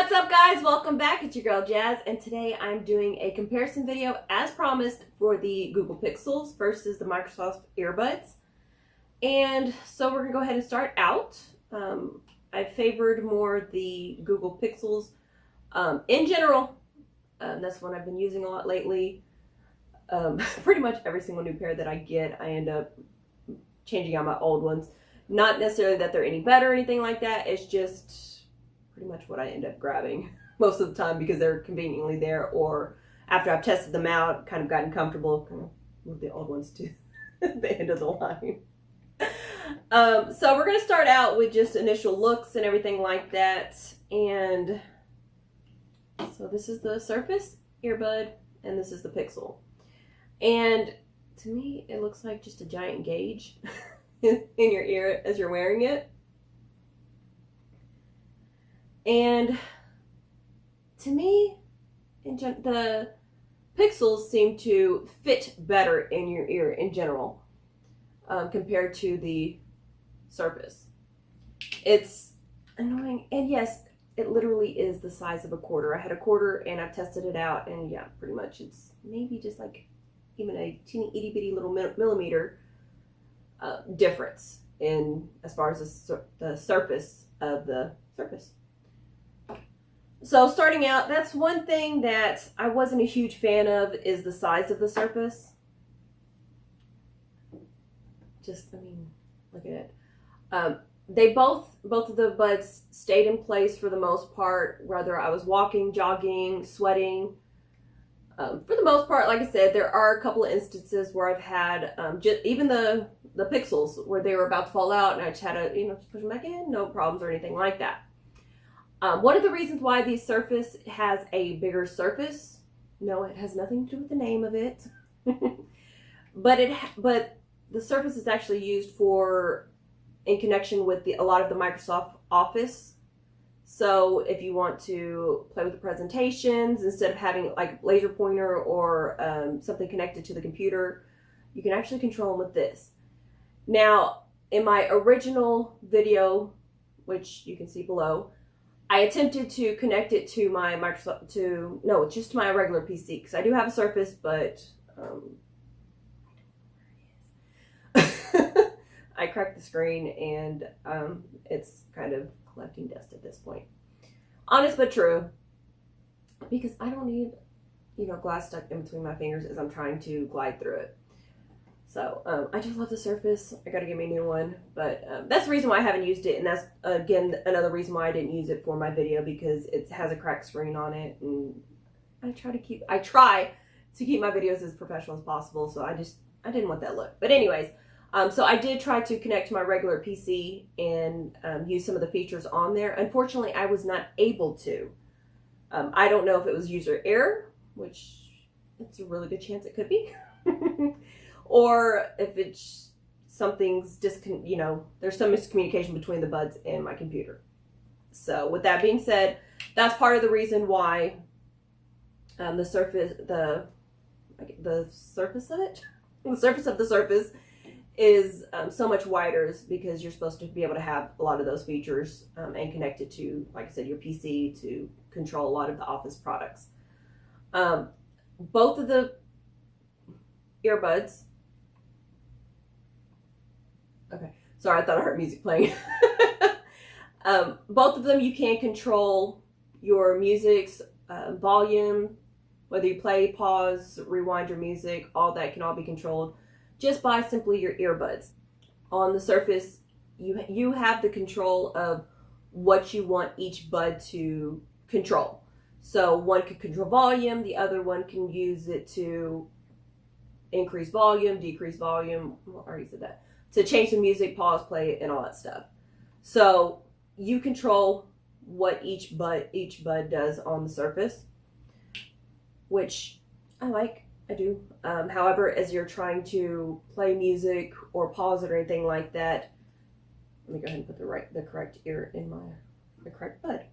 What's up, guys? Welcome back. It's your girl Jazz, and today I'm doing a comparison video as promised for the Google Pixels versus the Microsoft Earbuds. And so we're gonna go ahead and start out. I favored more the Google Pixels in general. That's one I've been using a lot lately. Pretty much every single new pair that I get, I end up changing out my old ones. Not necessarily that they're any better or anything like that. It's just pretty much what I end up grabbing most of the time because they're conveniently there, or after I've tested them out, kind of gotten comfortable, kind of move the old ones to the end of the line. So we're going to start out with just initial looks and everything like that. And so this is the Surface Earbud and this is the Pixel. And to me, it looks like just a giant gauge in your ear as you're wearing it. And to me, the Pixels seem to fit better in your ear in general compared to the Surface. It's annoying, and yes, it literally is the size of a quarter. I had a quarter and I've tested it out, and yeah, pretty much it's maybe just like even a teeny itty bitty little millimeter difference in as far as the surface of the Surface. So starting out, that's one thing that I wasn't a huge fan of, is the size of the Surface. Just, I mean, look at it. They both of the buds stayed in place for the most part, whether I was walking, jogging, sweating. For the most part, like I said, there are a couple of instances where I've had even the Pixels where they were about to fall out, and I just had to just push them back in, no problems or anything like that. One of the reasons why the Surface has a bigger surface, no, it has nothing to do with the name of it, but the Surface is actually used in connection with a lot of the Microsoft Office. So if you want to play with the presentations, instead of having like laser pointer or something connected to the computer, you can actually control them with this. Now, in my original video, which you can see below, I attempted to connect it to my just to my regular PC, because I do have a Surface, but I cracked the screen and it's kind of collecting dust at this point. Honest but true, because I don't need glass stuck in between my fingers as I'm trying to glide through it. So I just love the Surface. I gotta get me a new one, but that's the reason why I haven't used it, and that's again another reason why I didn't use it for my video, because it has a cracked screen on it, and I try to keep my videos as professional as possible. So I didn't want that look. But anyways, so I did try to connect to my regular PC and use some of the features on there. Unfortunately, I was not able to. I don't know if it was user error, which it's a really good chance it could be. Or if it's something's there's some miscommunication between the buds and my computer. So with that being said, that's part of the reason why the surface of the Surface is so much wider, is because you're supposed to be able to have a lot of those features and connect it to, like I said, your PC to control a lot of the Office products. Both of the earbuds. Okay, sorry, I thought I heard music playing. Both of them, you can control your music's volume, whether you play, pause, rewind your music, all that can all be controlled just by simply your earbuds. On the Surface, you have the control of what you want each bud to control. So one can control volume, the other one can use it to increase volume, decrease volume, well, I already said that, to change the music, pause, play, and all that stuff. So you control what each bud does on the Surface, which I like, I do. However, as you're trying to play music or pause it or anything like that, let me go ahead and put the correct ear in the correct bud.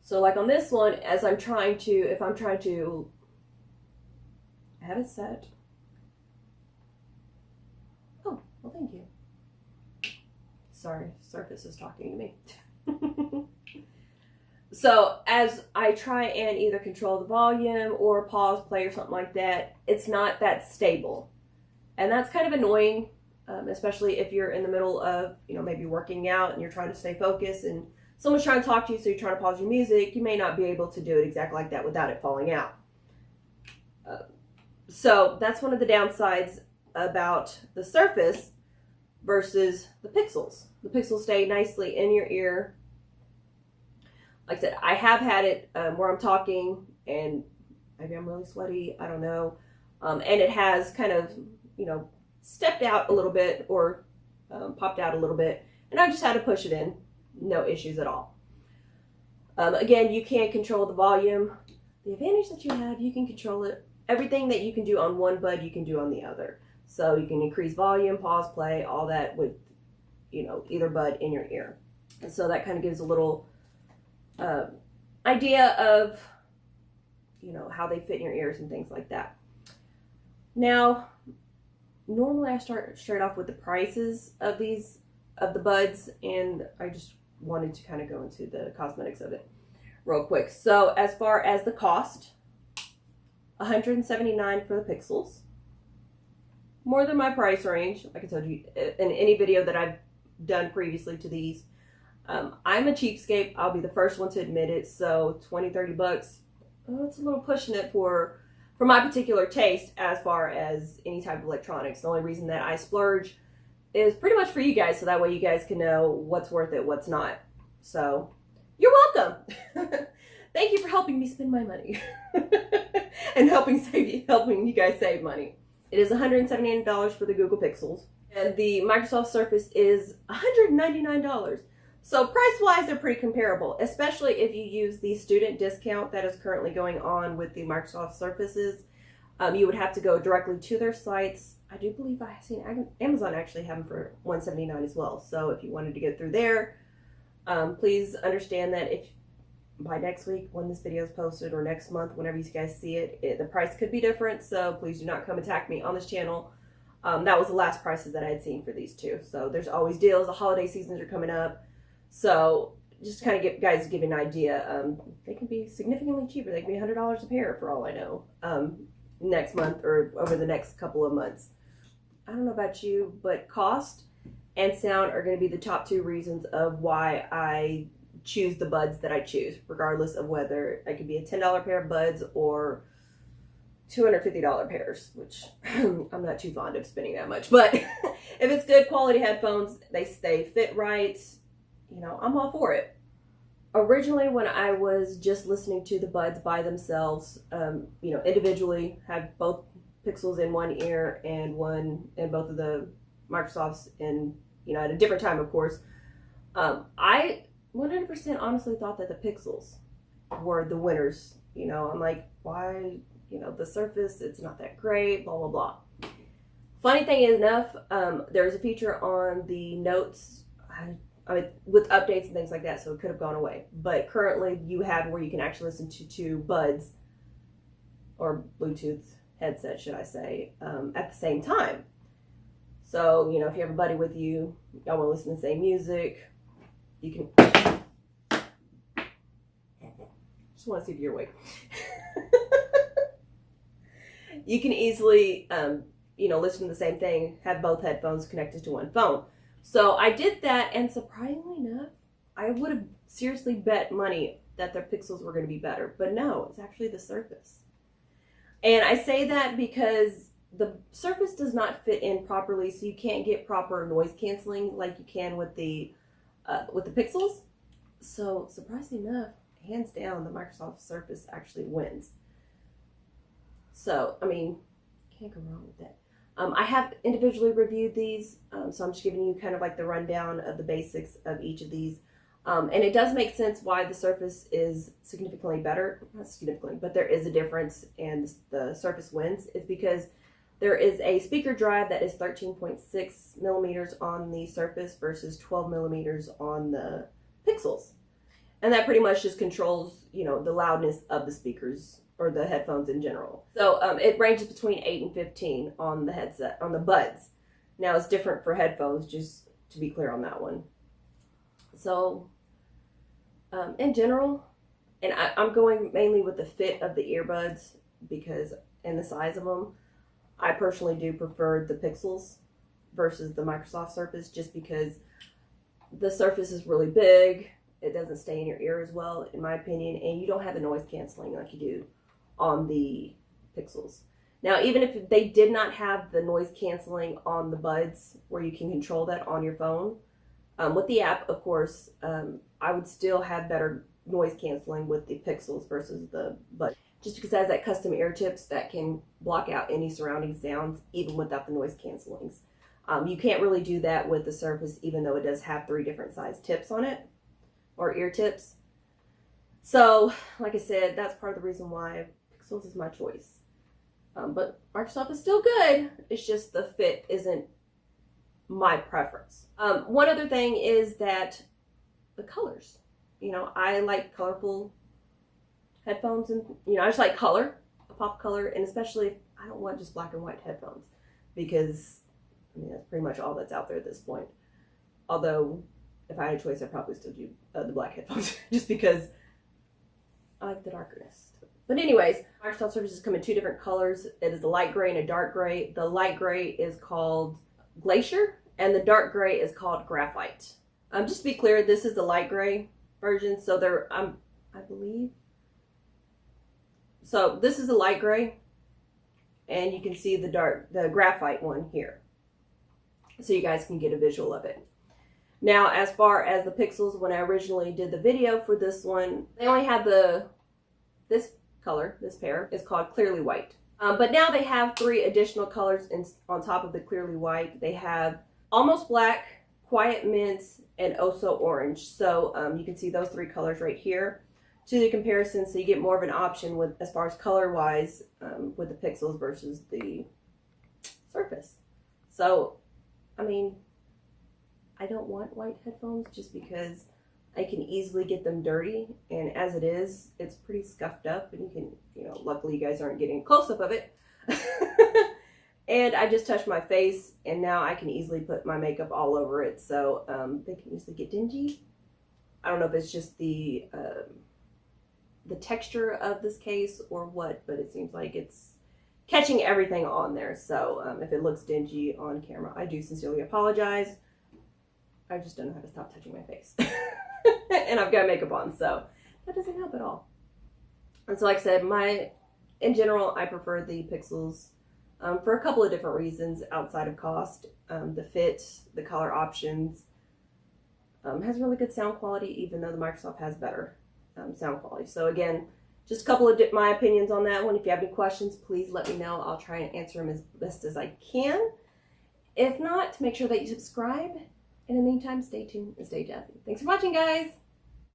So like on this one, if I'm trying to have it set. Oh, well, thank you. Sorry, Surface is talking to me. So as I try and either control the volume or pause, play, or something like that, it's not that stable. And that's kind of annoying, especially if you're in the middle of, maybe working out and you're trying to stay focused and someone's trying to talk to you, so you're trying to pause your music. You may not be able to do it exactly like that without it falling out. So that's one of the downsides about the Surface versus the Pixels. The Pixels stay nicely in your ear. Like I said, I have had it where I'm talking and maybe I'm really sweaty, I don't know. And it has kind of, stepped out a little bit or popped out a little bit. And I just had to push it in. No issues at all. Again, you can't control the volume. The advantage that you have, you can control it. Everything that you can do on one bud, you can do on the other. So you can increase volume, pause, play, all that with, either bud in your ear. And so that kind of gives a little idea of, how they fit in your ears and things like that. Now, normally I start straight off with the prices of the buds, and I just wanted to kind of go into the cosmetics of it real quick. So as far as the cost, $179 for the Pixels. More than my price range, like I told you in any video that I've done previously to these. I'm a cheapskate. I'll be the first one to admit it. So $20-$30, it's a little pushing it for my particular taste as far as any type of electronics. The only reason that I splurge is pretty much for you guys, so that way you guys can know what's worth it, what's not. So you're welcome. Thank you for helping me spend my money and helping you guys save money. It is $178 for the Google Pixels, and the Microsoft Surface is $199. So price-wise, they're pretty comparable, especially if you use the student discount that is currently going on with the Microsoft Surfaces. You would have to go directly to their sites. I do believe I've seen Amazon actually have them for $179 as well. So if you wanted to get through there, please understand that if by next week when this video is posted, or next month whenever you guys see it, the price could be different. So please do not come attack me on this channel. That was the last prices that I had seen for these two. So there's always deals. The holiday seasons are coming up. So just to kind of give you an idea, they can be significantly cheaper. They can be $100 a pair for all I know, next month or over the next couple of months. I don't know about you, but cost and sound are going to be the top two reasons of why I choose the buds that I choose, regardless of whether it could be a $10 pair of buds or $250 pairs, which I'm not too fond of spending that much. But if it's good quality headphones, they fit right, I'm all for it. Originally, when I was just listening to the buds by themselves, individually, had both Pixels in one ear and both of the Microsofts in, at a different time, of course. I 100% honestly thought that the Pixels were the winners. I'm like, why, the Surface, it's not that great, blah, blah, blah. Funny thing is enough, there's a feature on the notes, with updates and things like that, so it could have gone away. But currently you have where you can actually listen to two buds, or Bluetooth headset, should I say, at the same time. So, if you have a buddy with you, y'all want to listen to the same music, you can... Just want to see if you're awake. You can easily, listen to the same thing, have both headphones connected to one phone. So I did that, and surprisingly enough, I would have seriously bet money that their Pixels were going to be better. But no, it's actually the Surface. And I say that because the Surface does not fit in properly, so you can't get proper noise canceling like you can with the Pixels. So surprisingly enough, hands down, the Microsoft Surface actually wins. So, can't go wrong with that. I have individually reviewed these, so I'm just giving you kind of like the rundown of the basics of each of these. And it does make sense why the Surface is significantly better. Not significantly, but there is a difference, and the Surface wins. It's because there is a speaker drive that is 13.6 millimeters on the Surface versus 12 millimeters on the Pixels. And that pretty much just controls, the loudness of the speakers or the headphones in general. So it ranges between 8 and 15 on the headset, on the buds. Now it's different for headphones, just to be clear on that one. So in general, And I'm going mainly with the fit of the earbuds because, and the size of them, I personally do prefer the Pixels versus the Microsoft Surface, just because the Surface is really big. It doesn't stay in your ear as well, in my opinion, and you don't have the noise canceling like you do on the Pixels. Now, even if they did not have the noise canceling on the buds, where you can control that on your phone, with the app, of course, I would still have better noise canceling with the Pixels versus the buds, just because it has that custom ear tips that can block out any surrounding sounds, even without the noise cancelings. You can't really do that with the Surface, even though it does have 3 different size tips on it, or ear tips. So, like I said, that's part of the reason why Pixels is my choice. But Microsoft is still good. It's just the fit isn't my preference. One other thing is that the colors. You know, I like colorful headphones, and I just like color, a pop color, and especially if I don't want just black and white headphones, because that's pretty much all that's out there at this point. Although, if I had a choice, I'd probably still do the black headphones, just because I like the darkness. But anyways, Microsoft Surfaces come in 2 different colors. It is a light gray and a dark gray. The light gray is called Glacier, and the dark gray is called Graphite. Just to be clear, this is the light gray version, so they're, I believe, so this is the light gray, and you can see the graphite one here, so you guys can get a visual of it. Now, as far as the Pixels, when I originally did the video for this one, they only had this color, this pair, is called Clearly White. But now they have 3 additional colors on top of the Clearly White. They have Almost Black, Quiet Mint, and Oh So Orange. So you can see those 3 colors right here to the comparison, so you get more of an option with, as far as color wise, with the Pixels versus the Surface. So, I mean, I don't want white headphones just because I can easily get them dirty, and as it is, it's pretty scuffed up, and you can, luckily you guys aren't getting a close-up of it. And I just touched my face, and now I can easily put my makeup all over it, so they can easily get dingy. I don't know if it's just the texture of this case or what, but it seems like it's catching everything on there. So if it looks dingy on camera, I do sincerely apologize. I just don't know how to stop touching my face. And I've got makeup on, so that doesn't help at all. And so, like I said, in general, I prefer the Pixels for a couple of different reasons outside of cost. The fit, the color options, has really good sound quality, even though the Microsoft has better sound quality. So again, just a couple of my opinions on that one. If you have any questions, please let me know. I'll try and answer them as best as I can. If not, make sure that you subscribe. In the meantime, stay tuned and stay jazzy. Thanks for watching, guys.